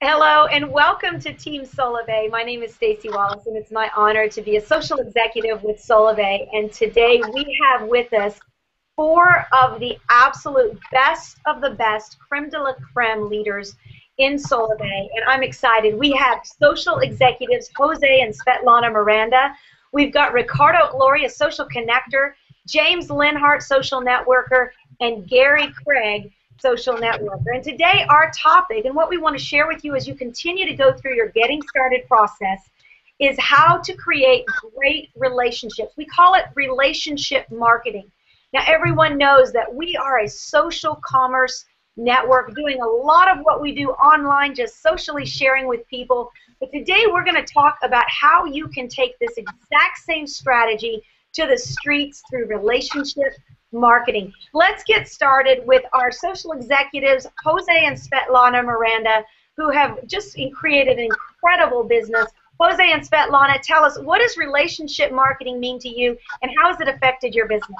Hello and welcome to Team Solavei. My name is Stacy Wallace and it's my honor to be a social executive with Solavei. And today we have with us four of the absolute best of the best, creme de la creme leaders in Solavei. And I'm excited. We have social executives Jose and Svetlana Miranda. We've got Ricardo Gloria, social connector, James Linhart, social networker, and Gary Craig, social networker. And today our topic and what we want to share with you as you continue to go through your getting started process is how to create great relationships. We call it relationship marketing. Now everyone knows that we are a social commerce network doing a lot of what we do online, just socially sharing with people. But today we're going to talk about how you can take this exact same strategy to the streets through relationship marketing. Let's get started with our social executives, Jose and Svetlana Miranda, who have just created an incredible business. Jose and Svetlana, tell us, what does relationship marketing mean to you, and how has it affected your business?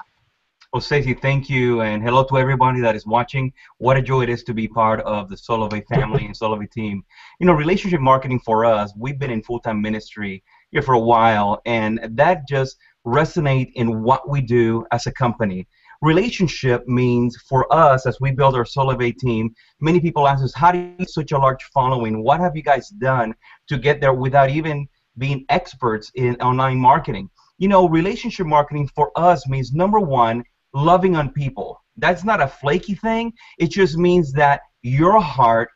Well, Stacey, thank you, and hello to everybody that is watching. What a joy it is to be part of the Solavei family and Solavei team. You know, relationship marketing for us, we've been in full-time ministry here for a while, and that just resonates in what we do as a company. Relationship means for us, as we build our Solavei team, many people ask us, how do you get such a large following? What have you guys done to get there without even being experts in online marketing? You know, relationship marketing for us means, number one, loving on people. That's not a flaky thing. It just means that your heart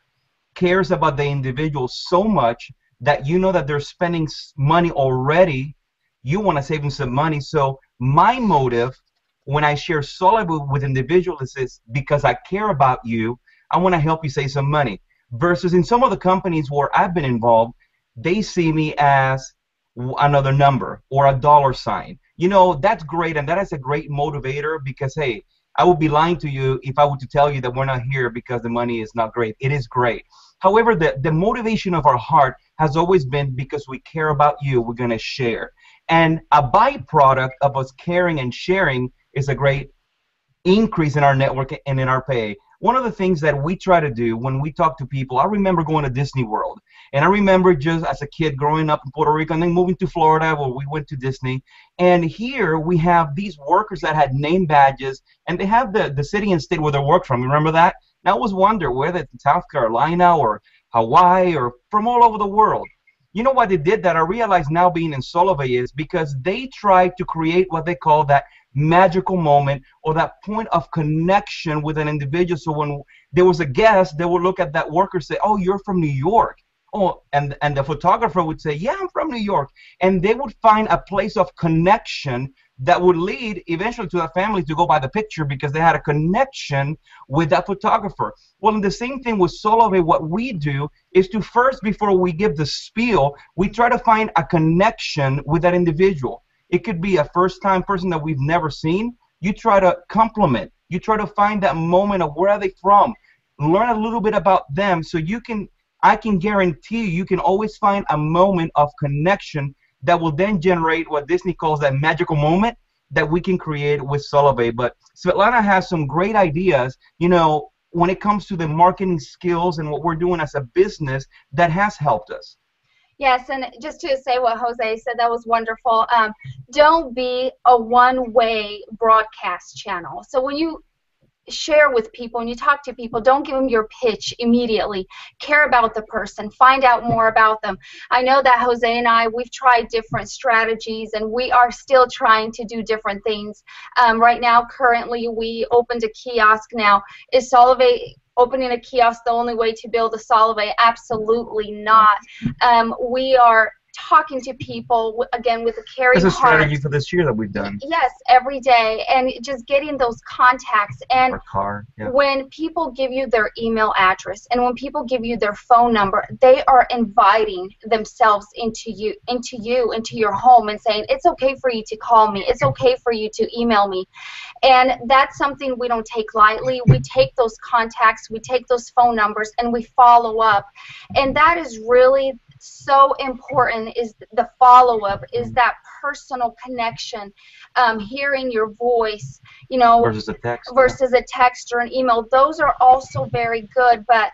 cares about the individual so much that you know that they're spending money already. You want to save them some money. So my motive when I share Solavei with individuals is because I care about you. I want to help you save some money. Versus in some of the companies where I've been involved, they see me as another number or a dollar sign. You know, that's great, and that is a great motivator because, hey, I would be lying to you if I were to tell you that we're not here because the money is not great. It is great. However, the motivation of our heart has always been because we care about you, we're going to share. And a byproduct of us caring and sharing is a great increase in our network and in our pay. One of the things that we try to do when we talk to people, I remember going to Disney World, and I remember just as a kid growing up in Puerto Rico and then moving to Florida where we went to Disney, and here we have these workers that had name badges, and they have the city and state where they work from. Remember that? And I always wonder whether it's South Carolina or Hawaii or from all over the world. You know why they did that? I realize now being in Solavei is because they tried to create what they call that magical moment or that point of connection with an individual. So when there was a guest, they would look at that worker and say, oh, you're from New York. Oh, and the photographer would say, yeah, I'm from New York. And they would find a place of connection that would lead eventually to the family to go buy the picture because they had a connection with that photographer. Well, in the same thing with Solavei, what we do is to first, before we give the spiel, we try to find a connection with that individual. It could be a first-time person that we've never seen. You try to compliment. You try to find that moment of where are they from. Learn a little bit about them so I can guarantee you can always find a moment of connection that will then generate what Disney calls that magical moment that we can create with Solavei. But Svetlana has some great ideas, you know, when it comes to the marketing skills and what we're doing as a business that has helped us. Yes, and just to say what Jose said, that was wonderful. Don't be a one-way broadcast channel. So when you share with people and you talk to people, don't give them your pitch immediately. Care about the person. Find out more about them. I know that Jose and I, we've tried different strategies and we are still trying to do different things. Right now, currently, we opened a kiosk now. Is Solavei opening a kiosk the only way to build a Solavei? Absolutely not. We are talking to people, again, with a caring heart. It's a strategy for this year that we've done. Yes, every day, and just getting those contacts. And when people give you their email address and when people give you their phone number, they are inviting themselves into your home and saying, it's okay for you to call me. It's okay for you to email me. And that's something we don't take lightly. We take those contacts, we take those phone numbers, and we follow up. And that is really so important, is the follow-up, is that personal connection, hearing your voice, you know, versus a text, versus a text or an email. Those are also very good, but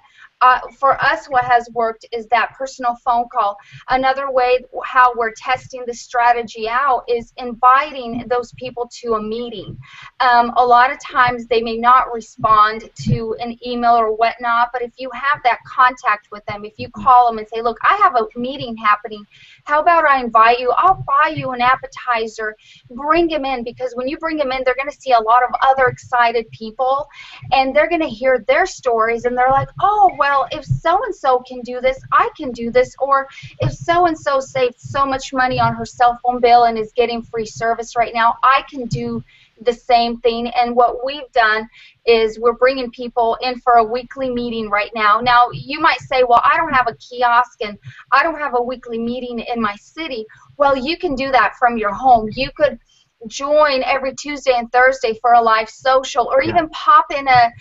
For us, what has worked is that personal phone call. Another way how we're testing the strategy out is inviting those people to a meeting. A lot of times they may not respond to an email or whatnot, but if you have that contact with them, if you call them and say, look, I have a meeting happening, how about I invite you? I'll buy you an appetizer. Bring them in, because when you bring them in, they're going to see a lot of other excited people, and they're going to hear their stories, and they're like, oh, well, if so-and-so can do this, I can do this. Or if so-and-so saved so much money on her cell phone bill and is getting free service right now, I can do the same thing. And what we've done is we're bringing people in for a weekly meeting right now. Now, you might say, well, I don't have a kiosk and I don't have a weekly meeting in my city. Well, you can do that from your home. You could join every Tuesday and Thursday for a live social, or even pop in a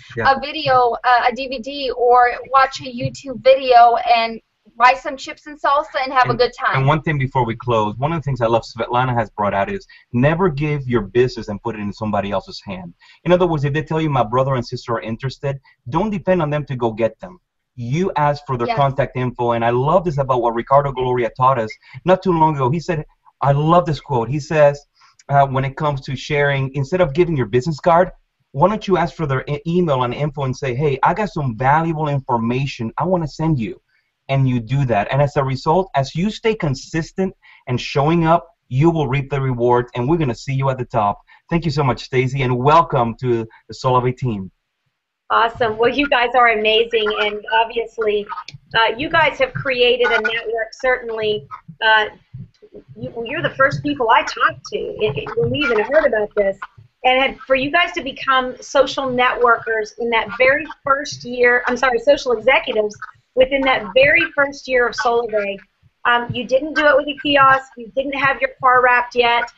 video, a DVD, or watch a YouTube video and buy some chips and salsa and have a good time. And one thing before we close, one of the things I love Svetlana has brought out is never give your business and put it in somebody else's hand. In other words, if they tell you my brother and sister are interested, don't depend on them to go get them. You ask for their contact info, and I love this about what Ricardo Gloria taught us not too long ago. He said, I love this quote. He says, when it comes to sharing, instead of giving your business card, why don't you ask for their email and info and say, hey, I got some valuable information I want to send you. And you do that. And as a result, as you stay consistent and showing up, you will reap the rewards, and we're going to see you at the top. Thank you so much, Stacy, and welcome to the Solavei team. Awesome. Well, you guys are amazing, and obviously you guys have created a network. Certainly, you're the first people I talked to when we even heard about this. And for you guys to become social networkers in that very first year, I'm sorry, social executives, within that very first year of Solavei, you didn't do it with a kiosk. You didn't have your car wrapped yet.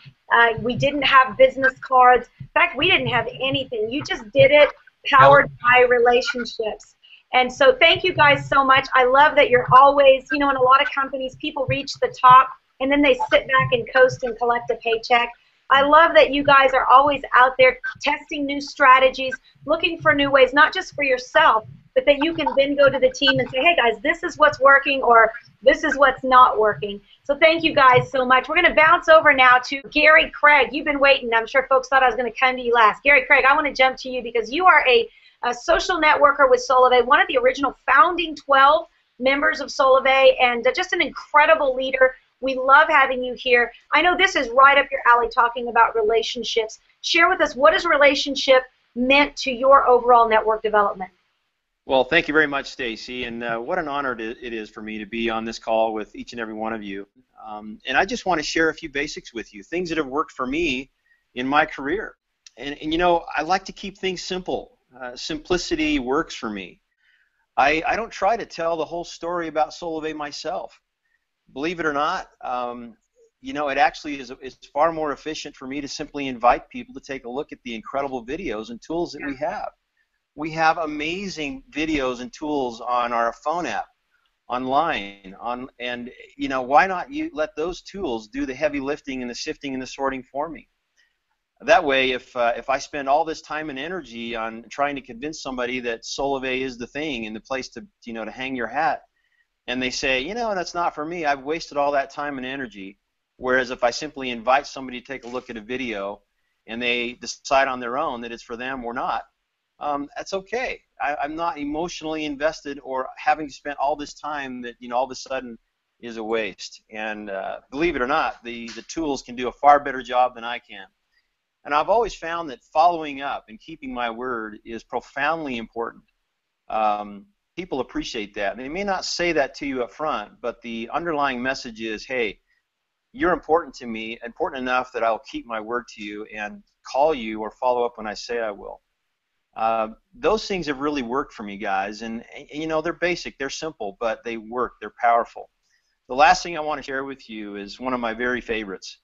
We didn't have business cards. In fact, we didn't have anything. You just did it powered by relationships. And so thank you guys so much. I love that you're always, you know, in a lot of companies, people reach the top and then they sit back and coast and collect a paycheck. I love that you guys are always out there testing new strategies, looking for new ways, not just for yourself, but that you can then go to the team and say, hey guys, this is what's working, or this is what's not working. So thank you guys so much. We're going to bounce over now to Gary Craig. You've been waiting. I'm sure folks thought I was going to come to you last. Gary Craig, I want to jump to you because you are a social networker with Solavei, one of the original founding 12 members of Solavei, and just an incredible leader. We love having you here. I know this is right up your alley, talking about relationships. Share with us, what has relationship meant to your overall network development? Well, thank you very much, Stacy, and what an honor it is for me to be on this call with each and every one of you. And I just want to share a few basics with you, things that have worked for me in my career. And you know, I like to keep things simple. Simplicity works for me. I don't try to tell the whole story about Solavei myself. Believe it or not, you know, it actually is far more efficient for me to simply invite people to take a look at the incredible videos and tools that we have. We have amazing videos and tools on our phone app, online, and you know, why not you let those tools do the heavy lifting and the sifting and the sorting for me? That way, if I spend all this time and energy on trying to convince somebody that Solavei is the thing and the place to, you know, to hang your hat, and they say, you know, that's not for me, I've wasted all that time and energy. Whereas if I simply invite somebody to take a look at a video and they decide on their own that it's for them or not, that's okay. I'm not emotionally invested or having spent all this time that, you know, all of a sudden is a waste. And believe it or not, the tools can do a far better job than I can. And I've always found that following up and keeping my word is profoundly important. People appreciate that. They may not say that to you up front, but the underlying message is, hey, you're important to me, important enough that I'll keep my word to you and call you or follow up when I say I will. Those things have really worked for me, guys, and you know, they're basic, they're simple, but they work, they're powerful. The last thing I want to share with you is one of my very favorites,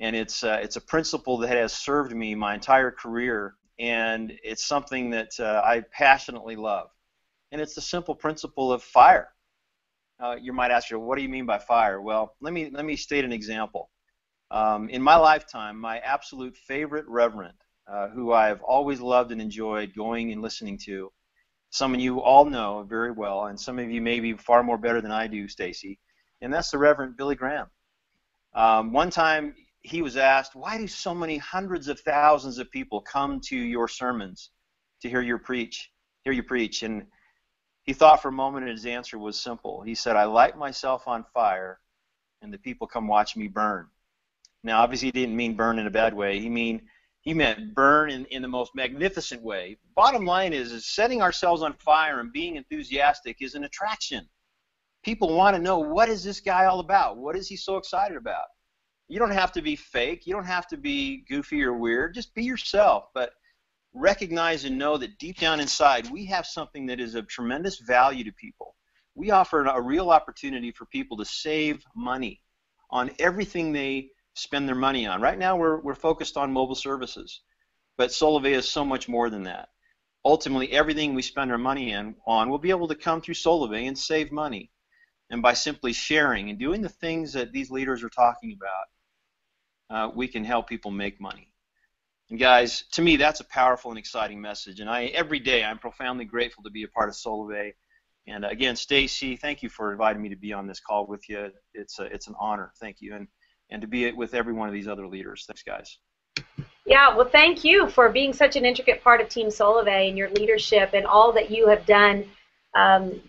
and it's a principle that has served me my entire career, and it's something that I passionately love, and it's the simple principle of fire. You might ask, what do you mean by fire? Well, let me state an example. In my lifetime, my absolute favorite reverend, who I've always loved and enjoyed going and listening to, some of you all know very well, and some of you maybe far more better than I do, Stacy, and that's the Reverend Billy Graham. One time he was asked, why do so many hundreds of thousands of people come to your sermons to hear you preach? And he thought for a moment, and his answer was simple. He said, I light myself on fire, and the people come watch me burn. Now, obviously, he didn't mean burn in a bad way. He meant burn in the most magnificent way. Bottom line is setting ourselves on fire and being enthusiastic is an attraction. People want to know, what is this guy all about? What is he so excited about? You don't have to be fake. You don't have to be goofy or weird. Just be yourself. But recognize and know that deep down inside, we have something that is of tremendous value to people. We offer a real opportunity for people to save money on everything they spend their money on. Right now, we're focused on mobile services. But Solavei is so much more than that. Ultimately, everything we spend our money on will be able to come through Solavei and save money. And by simply sharing and doing the things that these leaders are talking about, we can help people make money. And guys, to me, that's a powerful and exciting message. And every day, I'm profoundly grateful to be a part of Solavei. And again, Stacy, thank you for inviting me to be on this call with you. It's an honor. Thank you. And to be with every one of these other leaders. Thanks, guys. Yeah, well, thank you for being such an intricate part of Team Solavei and your leadership and all that you have done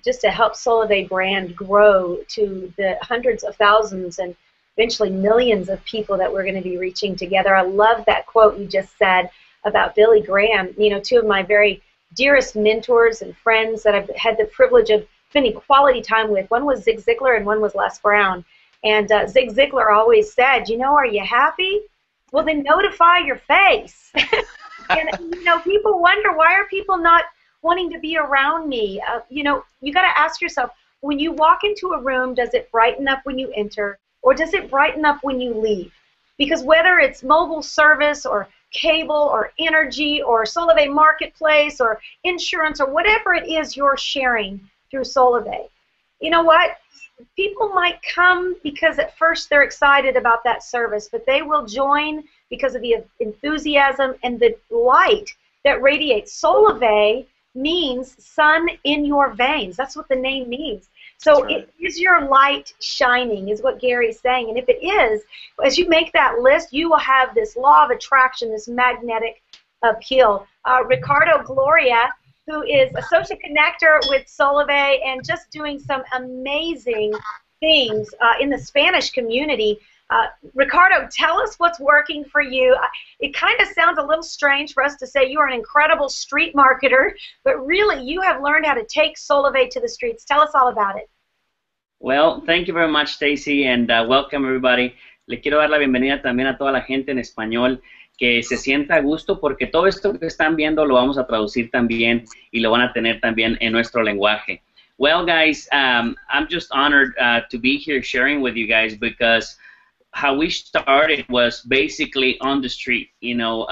just to help Solavei brand grow to the hundreds of thousands and eventually millions of people that we're going to be reaching together. I love that quote you just said about Billy Graham. You know, two of my very dearest mentors and friends that I've had the privilege of spending quality time with. One was Zig Ziglar and one was Les Brown. And Zig Ziglar always said, you know, are you happy? Well, then notify your face. And, you know, people wonder, why are people not wanting to be around me? You know, you got to ask yourself, when you walk into a room, does it brighten up when you enter, or does it brighten up when you leave? Because whether it's mobile service or cable or energy or Solavei Marketplace or insurance or whatever it is you're sharing through Solavei, you know what? People might come because at first they're excited about that service, but they will join because of the enthusiasm and the light that radiates. Solavei means sun in your veins. That's what the name means. So right. Is your light shining, is what Gary's saying. And if it is, as you make that list, you will have this law of attraction, this magnetic appeal. Ricardo Gloria, who is a social connector with Solavei and just doing some amazing things in the Spanish community. Ricardo, tell us what's working for you. It kind of sounds a little strange for us to say you are an incredible street marketer, but really you have learned how to take Solavei to the streets. Tell us all about it. Well, thank you very much, Stacy, and welcome everybody. Le quiero dar la bienvenida también a toda la gente en español, que se sienta a gusto, porque todo esto que están viendo lo vamos a traducir también y lo van a tener también en nuestro lenguaje. Well, guys, I'm just honored to be here sharing with you guys, because how we started was basically on the street, you know,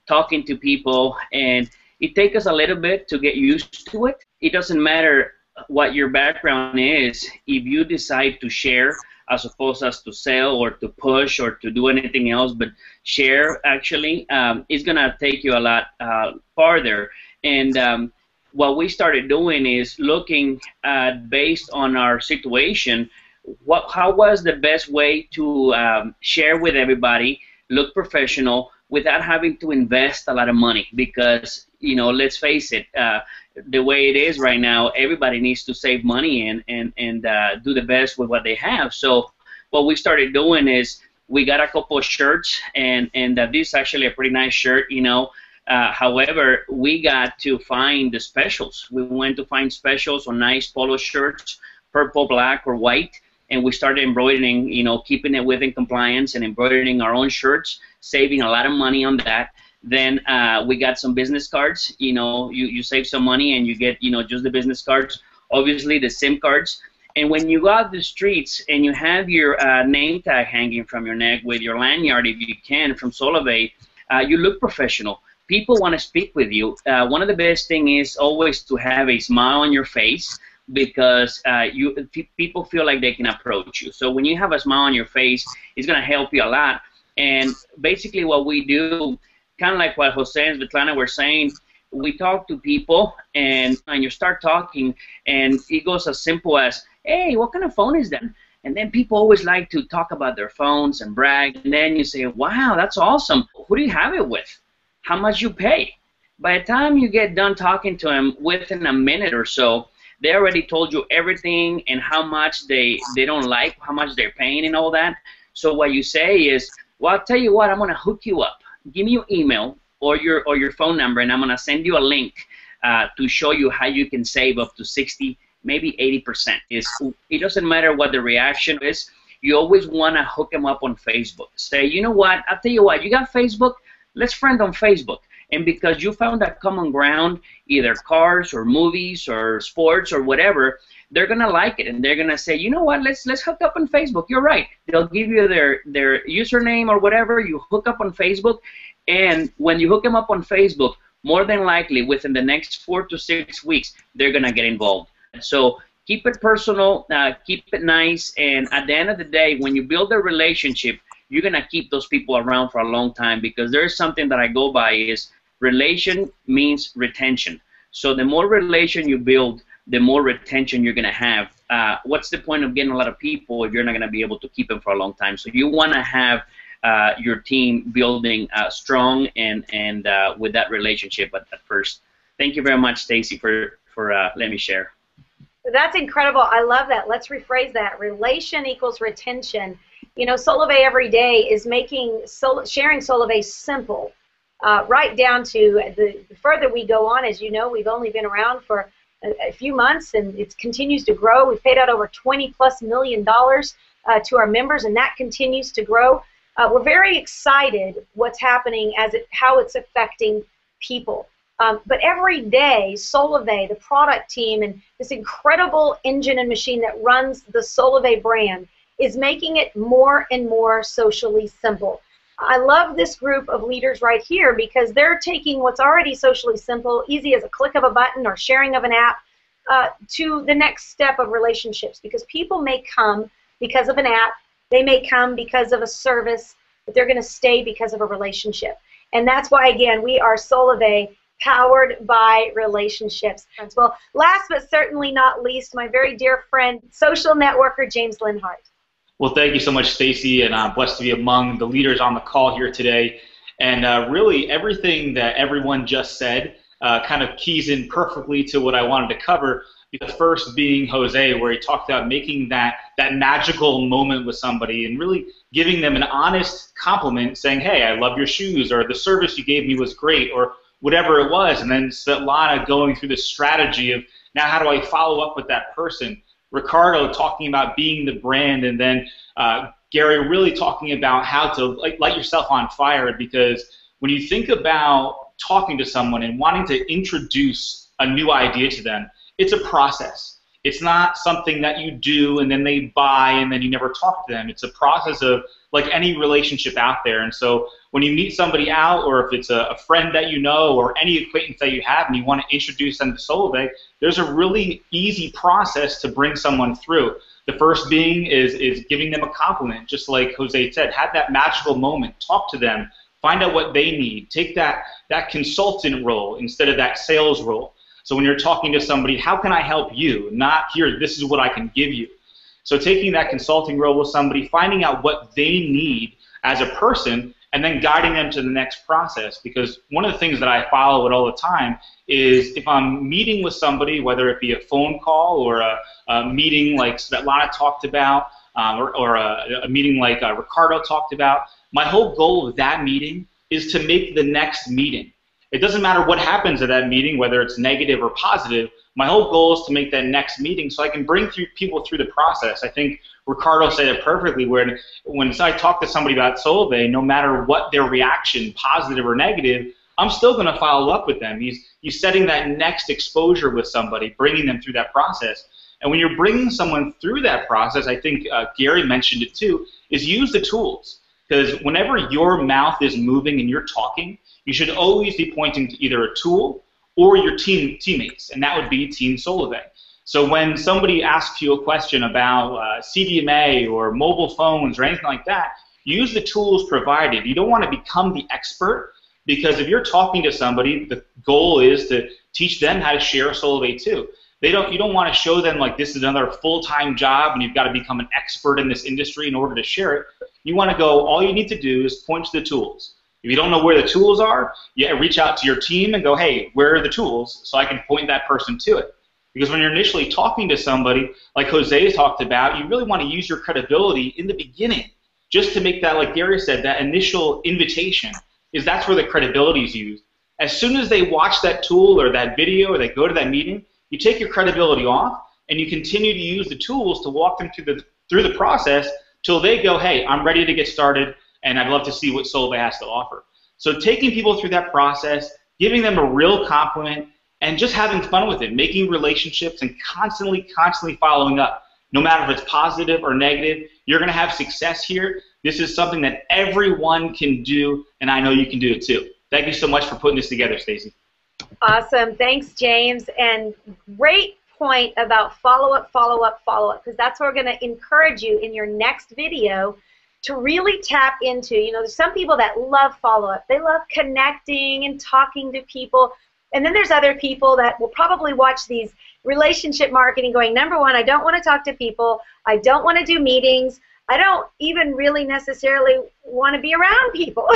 talking to people, and it takes us a little bit to get used to it. It doesn't matter what your background is, if you decide to share as opposed as to sell or to push or to do anything else, but share actually, it's going to take you a lot farther. And what we started doing is looking at, based on our situation, how was the best way to share with everybody, look professional, without having to invest a lot of money. Because, you know, let's face it, the way it is right now, everybody needs to save money and do the best with what they have. So what we started doing is we got a couple of shirts, and this is actually a pretty nice shirt, you know. However, we got to find the specials. We went to find specials on nice polo shirts, purple, black, or white, and we started embroidering, you know, keeping it within compliance and embroidering our own shirts, saving a lot of money on that. Then we got some business cards. You know, you save some money and you get, you know, just the business cards, obviously the SIM cards. And when you go out the streets and you have your name tag hanging from your neck with your lanyard, if you can, from Solavei, you look professional. People want to speak with you. One of the best things is always to have a smile on your face, because people feel like they can approach you. So when you have a smile on your face, it's going to help you a lot. And basically what we do, kind of like what Jose and Svetlana were saying, we talk to people, and you start talking, and it goes as simple as, hey, what kind of phone is that? And then people always like to talk about their phones and brag, and then you say, wow, that's awesome. Who do you have it with? How much you pay? By the time you get done talking to them, within a minute or so, they already told you everything and how much they don't like, how much they're paying and all that. So what you say is, well, I'll tell you what, I'm going to hook you up. Give me your email or your phone number, and I'm going to send you a link to show you how you can save up to 60, maybe 80%. It doesn't matter what the reaction is. You always want to hook them up on Facebook. Say, you know what, I'll tell you what, you got Facebook? Let's friend on Facebook. And because you found that common ground, either cars or movies or sports or whatever, they're going to like it, and they're going to say, you know what, let's hook up on Facebook. You're right. They'll give you their username or whatever. You hook up on Facebook, and when you hook them up on Facebook, more than likely within the next 4 to 6 weeks, they're going to get involved. So keep it personal, keep it nice, and at the end of the day, when you build a relationship, you're going to keep those people around for a long time, because there's something that I go by is relation means retention. So the more relation you build, the more retention you're going to have. What's the point of getting a lot of people if you're not going to be able to keep them for a long time? So you want to have your team building strong and with that relationship at first. Thank you very much, Stacy, for letting me share. That's incredible. I love that. Let's rephrase that. Relation equals retention. You know, Solavei every day is making sharing Solavei simple, right down to the further we go on. As you know, we've only been around for a few months, and it continues to grow. We've paid out over $20+ million to our members, and that continues to grow. We're very excited what's happening how it's affecting people. But every day, Solavei, the product team, and this incredible engine and machine that runs the Solavei brand is making it more and more socially simple. I love this group of leaders right here, because they're taking what's already socially simple, easy as a click of a button or sharing of an app, to the next step of relationships, because people may come because of an app, they may come because of a service, but they're going to stay because of a relationship. And that's why, again, we are Solavei, powered by relationships. Well, last but certainly not least, my very dear friend, social networker James Linhart. Well, thank you so much, Stacy, and I'm blessed to be among the leaders on the call here today. And really, everything that everyone just said kind of keys in perfectly to what I wanted to cover. The first being Jose, where he talked about making that magical moment with somebody and really giving them an honest compliment, saying, hey, I love your shoes, or the service you gave me was great, or whatever it was. And then Svetlana going through the strategy of, now how do I follow up with that person? Ricardo talking about being the brand, and then Gary really talking about how to light yourself on fire, because when you think about talking to someone and wanting to introduce a new idea to them, it's a process. It's not something that you do and then they buy and then you never talk to them. It's a process of like any relationship out there. And so when you meet somebody out, or if it's a friend that you know or any acquaintance that you have and you want to introduce them to Solavei, there's a really easy process to bring someone through. The first being is giving them a compliment, just like Jose said. Have that magical moment. Talk to them. Find out what they need. Take that consultant role instead of that sales role. So when you're talking to somebody, how can I help you? Not here, this is what I can give you. So taking that consulting role with somebody, finding out what they need as a person, and then guiding them to the next process. Because one of the things that I follow it all the time is if I'm meeting with somebody, whether it be a phone call or a meeting like Svetlana talked about, or a meeting like Ricardo talked about, my whole goal of that meeting is to make the next meeting. It doesn't matter what happens at that meeting, whether it's negative or positive. My whole goal is to make that next meeting so I can bring people through the process. I think Ricardo said it perfectly, where when I talk to somebody about Solavei, no matter what their reaction, positive or negative, I'm still going to follow up with them. He's setting that next exposure with somebody, bringing them through that process. And when you're bringing someone through that process, I think Gary mentioned it too, is use the tools. Because whenever your mouth is moving and you're talking, you should always be pointing to either a tool or your teammates, and that would be Team Solavei. So when somebody asks you a question about CDMA or mobile phones or anything like that, use the tools provided. You don't want to become the expert, Because if you're talking to somebody, the goal is to teach them how to share Solavei too. You don't want to show them like this is another full-time job and you've got to become an expert in this industry in order to share it. You want to go, all you need to do is point to the tools. If you don't know where the tools are, you reach out to your team and go, hey, where are the tools so I can point that person to it. Because when you're initially talking to somebody, like Jose talked about, you really want to use your credibility in the beginning just to make that, like Gary said, that initial invitation, is that's where the credibility is used. As soon as they watch that tool or that video or they go to that meeting, you take your credibility off and you continue to use the tools to walk them through the process till they go, hey, I'm ready to get started and I'd love to see what Solavei has to offer. So taking people through that process, giving them a real compliment, and just having fun with it, making relationships and constantly following up. No matter if it's positive or negative, you're going to have success here. This is something that everyone can do, and I know you can do it too. Thank you so much for putting this together, Stacy. Awesome. Thanks, James. And great point about follow-up, follow-up, follow-up, because that's what we're going to encourage you in your next video to really tap into. You know, there's some people that love follow-up. They love connecting and talking to people. And then there's other people that will probably watch these relationship marketing going, number one, I don't want to talk to people. I don't want to do meetings. I don't even really necessarily want to be around people.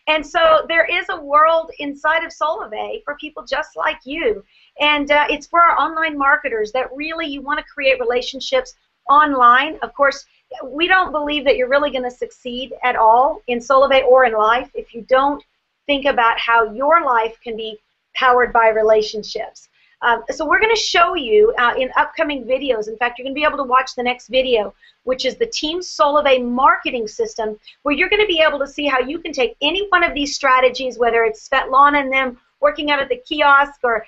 And so there is a world inside of Solavei for people just like you. And it's for our online marketers that really you want to create relationships online. Of course, we don't believe that you're really going to succeed at all in Solavei or in life if you don't think about how your life can be powered by relationships. So we're going to show you in upcoming videos. In fact, you're going to be able to watch the next video, which is the Team Solavei marketing system, where you're going to be able to see how you can take any one of these strategies, whether it's Svetlana and them working out at the kiosk, or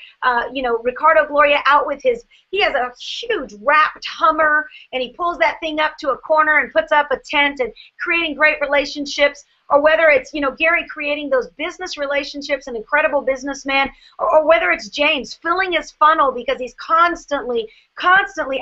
you know, Ricardo Gloria out with he has a huge wrapped Hummer, and he pulls that thing up to a corner and puts up a tent and creating great relationships. Or whether it's, you know, Gary creating those business relationships, an incredible businessman, or whether it's James filling his funnel because he's constantly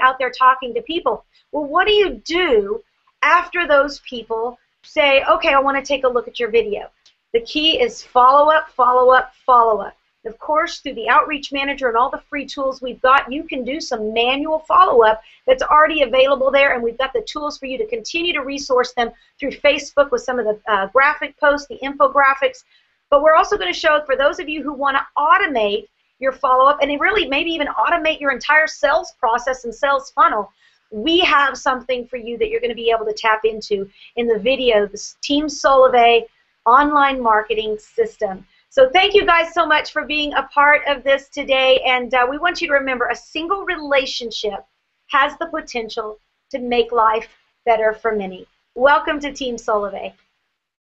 out there talking to people. Well, what do you do after those people say, okay, I want to take a look at your video? The key is follow up, follow up, follow up. Of course, through the Outreach Manager and all the free tools we've got, you can do some manual follow-up that's already available there, and we've got the tools for you to continue to resource them through Facebook with some of the graphic posts, the infographics. But we're also going to show, for those of you who want to automate your follow-up and really maybe even automate your entire sales process and sales funnel, we have something for you that you're going to be able to tap into in the video, the Team Solavei online marketing system. So thank you guys so much for being a part of this today, and we want you to remember, a single relationship has the potential to make life better for many. Welcome to Team Solavei.